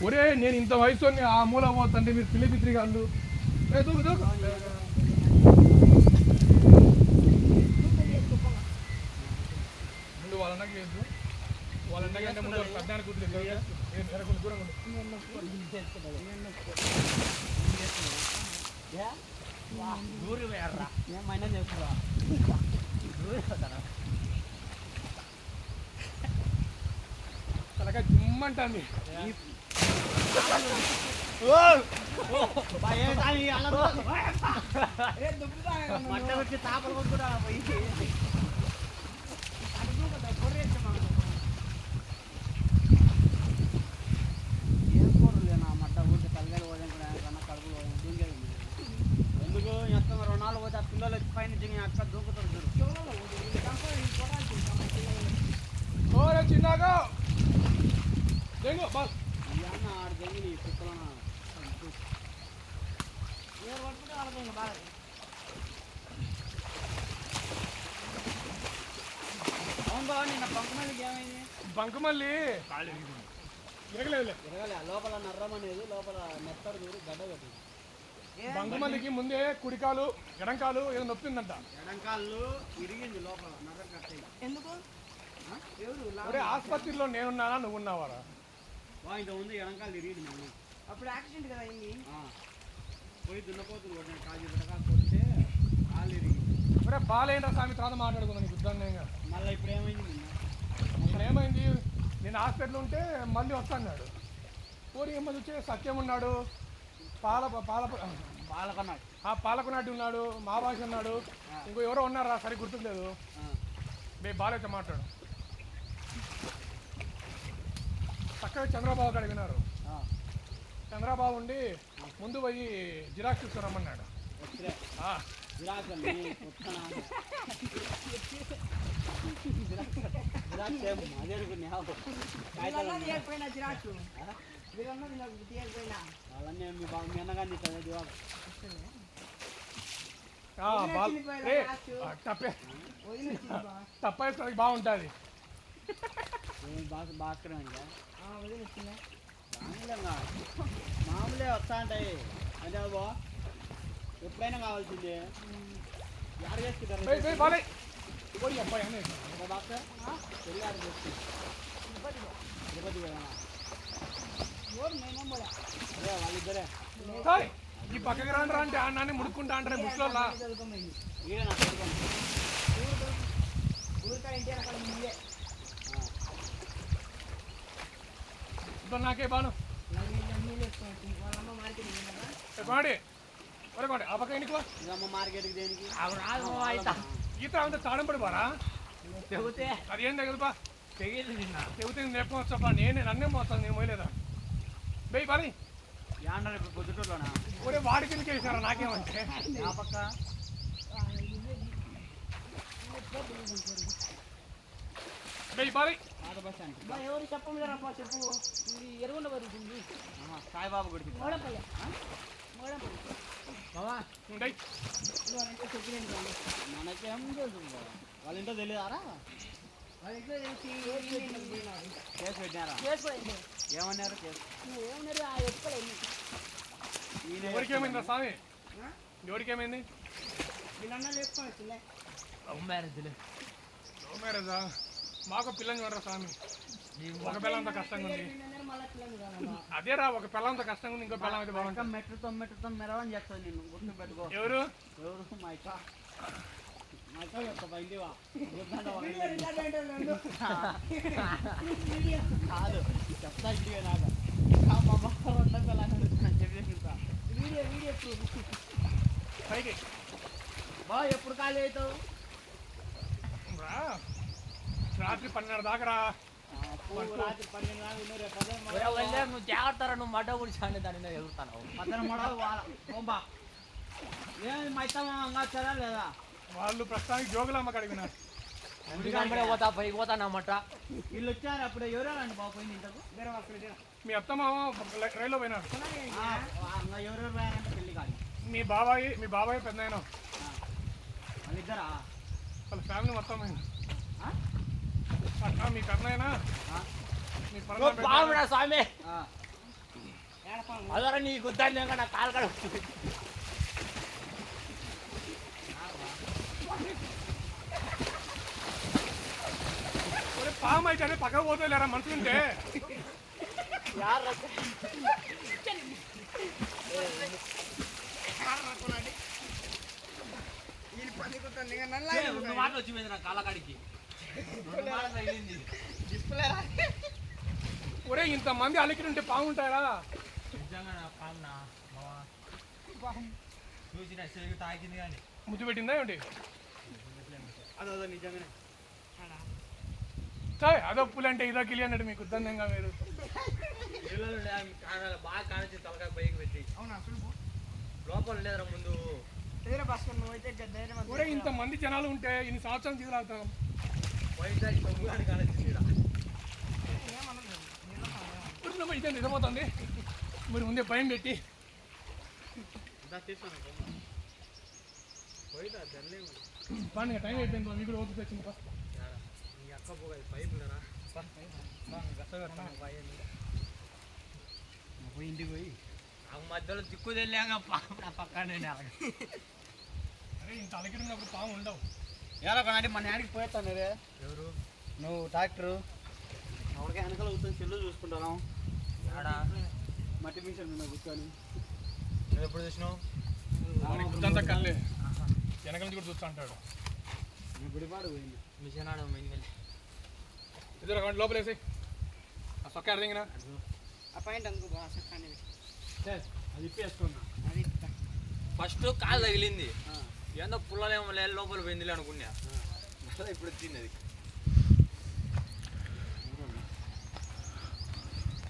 ఒరే నేను ఇంత వయసు ఆ మూల పోతుంటే మీరు పిల్లి కాళ్ళు దూకు దూకు ముందు వాళ్ళకి లేదు వాళ్ళంటే ముందు పెద్దానికి కూర్చోలేదు దూరం దూరం వేయర్రా ఏమైనా చెప్పురా తలకాయ జుమ్మంటుంది మట్ట వచ్చి తాపలు కూడా ఏం కూరలేనా మట్ట ఊరికి తలగాలి పోదాం కూడా కన్నా కడుపులు పోదాం దూకేది ఎందుకు ఎక్క 2 నాళ్ళు పోతే ఆ పిల్లలు వచ్చి పైన దిగి అక్క దూకుతారు చిన్నగా బాల్ ఆడు దిగి కుక్కలనా అవును బాబు నిన్న బంకమల్లికి ఏమైంది బంకమల్లి ఎరగలే లోపల నర్రమనేది లోపల మెత్తడు దూరి గడ్డ కట్టింది బంకమల్లికి ముందే కుడికాలు ఎడంకాలు ఏదో నొప్పిందంట ఎడంకాళ్ళు ఇరిగింది లోపల నర్ర కట్టి ఎందుకు ఆసుపత్రిలో నేనున్నానా నువ్వు ఉన్నావారా ఇంత ఉంది ఎడంకాలు ఇరిగింది మేము అప్పుడు యాక్సిడెంట్ కదా అయింది పోయి దున్నపోతులు కొట్టిన కాలు కొడితే కాళ్ళు ఇరిగింది ఒరే బాలేంద్ర స్వామి తర్వాత మాట్లాడుకుందాం నీకు ఉద్దాన్నంగా మళ్ళీ ఇప్పుడు ఏమైంది ఇప్పుడు ఏమైంది నేను హాస్పిటల్ ఉంటే మళ్ళీ వస్తాన్నాడు పోనీ ఏమది వచ్చే సత్యం ఉన్నాడు పాలకునాటి ఉన్నాడు మా భాష ఉన్నాడు ఇంకో ఎవరో ఉన్నారా సరి గుర్తులేదు మేము బాలైతే మాట్లాడు చక్కగా చంద్రబాబు గారు విన్నారు చంద్రబాబు ఉండి ముందు పోయి జిరాక్స్ తీసుకురమ్మన్నాడు తప్పేసరికి బాగుంటుంది మామూలే వస్తా ఉంటాయి అదే బా ఎప్పుడైనా కావాల్సిందే యారు చేసుకుంటారు వాళ్ళిద్దరే ఈ పక్కకి రాండ్రా అంటే అన్నాన్ని ముడుకుంటా అంటారే ముసలోళ్ళ నాకే బాను ఆ పక్క ఇంటికి మార్కెట్కి దేనికి ఈత అంతా తాడంపడి బారా అదేం తగదుపా తెగితే నేర్పం వచ్చా నన్నే మోస్తాను నేను పోయలేదా బెయ్యి పని ఇప్పుడు పొద్దుటూరులోనా ఒరే వాడి కిందకి వేసారా నాకేమంటే ఆ పక్క బెయ్యి పని బస్ స్టాండ్ ఎవరు చెప్పలేరప్ప చెప్పు ఇది ఎరుగుండ పరుగుతుంది సాయిబాబు గుడికి మనకేం తెలుసు వాళ్ళ ఇంట్లో తెలియదారా కేసు పెట్టినారా ఏమన్నారు ఎవరికేమైందా స్వామి ఎవరికేమైంది లవ్ మ్యారేజా మాకు పిల్లని చూడరా స్వామి ఒక పిల్లంత కష్టంగా ఉంది అదేరా ఒక పిల్లంత కష్టంగా ఉంది ఇంకో పిల్లం అయితే బాగుంటుంది మెట్టుతో మెరవని చేస్తుంది నేను గుర్తు పెట్టుకో ఎవరు మా చెప్తా బయలువా కాదు చెప్తా ఇంటిగా నాకు పైకి బా ఎప్పుడు ఖాళీ అవుతావు రాత్రి 12 దాకా రా రాత్రి 12 దాకా నువ్వు జాగ్రత్త నువ్వు మడ్డ గురించి దాని ఎదుగుతాను మధ్యాహ్నం మడవా ఏమి మైతామా లేదా వాళ్ళు ప్రస్తుతానికి జోగులమ్మ కడిగినారు పోతా పైకి పోతా అన్నమాట వీళ్ళు వచ్చారు అప్పుడు ఎవరెవరండి బాబు పోయింది ఇంతకు మీ అత్తమామ రైల్లో పోయినారు ఎవరెవరు పోయారంటే పెళ్లి కాదు మీ బాబాయ్ పెద్ద ఆయన వాళ్ళిద్దరా వాళ్ళ ఫ్యామిలీ మొత్తం అక్క మీ పెద్దనాయన మీ బాగున్నా స్వామి ఆ. అదరా నీ గుద్దాన్ని నా కాలు కడ పాము అయితే అదే పక్కకు పోతే లేరా మనుషులుంటే రెండు మాటలు వచ్చిపోయింది నా కాలకాడికి ఒరే ఇంతమంది అలికిడి ఉంటే పాము ఉంటారా నిజంగా నా పామునా చూసి నా చెవి తాకింది కానీ ముద్దు పెట్టిందా ఏమిటి అదో నిజంగానే సార్ అదో పులి అంటే ఇదో కిలి అన్నట్టు మీకు ఉద్దందంగా మీరు బాగా కానిచ్చింది తలకాయ పైకి పెట్టి అవునా లోపల లేదరా ముందు ఒరే ఇంతమంది జనాలు ఉంటే ఇన్ని సంవత్సరాలు తీసుకురావుతాం వైజాగ్ తొమ్మిది కానిచ్చింది ఇదే నిజమవుతుంది మీరు ముందే భయం పెట్టి పండుగ టైం అయిపోయింది మీకు కూడా ఓపిక వచ్చింది నీ అక్క పోగా పైపు లేరా పోయి ఇంటికి పోయి ఆ మధ్యలో దిక్కు తెలియక నా పక్కనే అరే ఇంత అలికిడి ఉన్నప్పుడు పాము ఉండవు ఎలా కొనాడి మన యాడికి పోయేస్తాను రే ఎవరు నువ్వు ట్రాక్టరు అక్కడికి వెనకాల కూర్చొని సెల్లు చూసుకుంటాను ఆడా మట్టి మిషన్ మీద కూర్చొని నువ్వు ఎప్పుడు చూసినావు గుద్దంతా కల్లే వెనక నుంచి కూడా చూస్తూ అంటాడు గుడిపాడు పోయింది మిషన్ ఆడ మెయిన్ ఇద్దరు అకౌంట్ లోపల వేసి ఆ సొక్క అర్థంగినా ఆ పాయింట్ అందుకు బాగా చక్కని అది ఇప్పేస్తున్నా అది ఫస్ట్ కాలు తగిలింది ఏందో పుల్లలేమో లోపల పోయిందిలే అనుకున్నా ఇప్పుడు వచ్చింది అది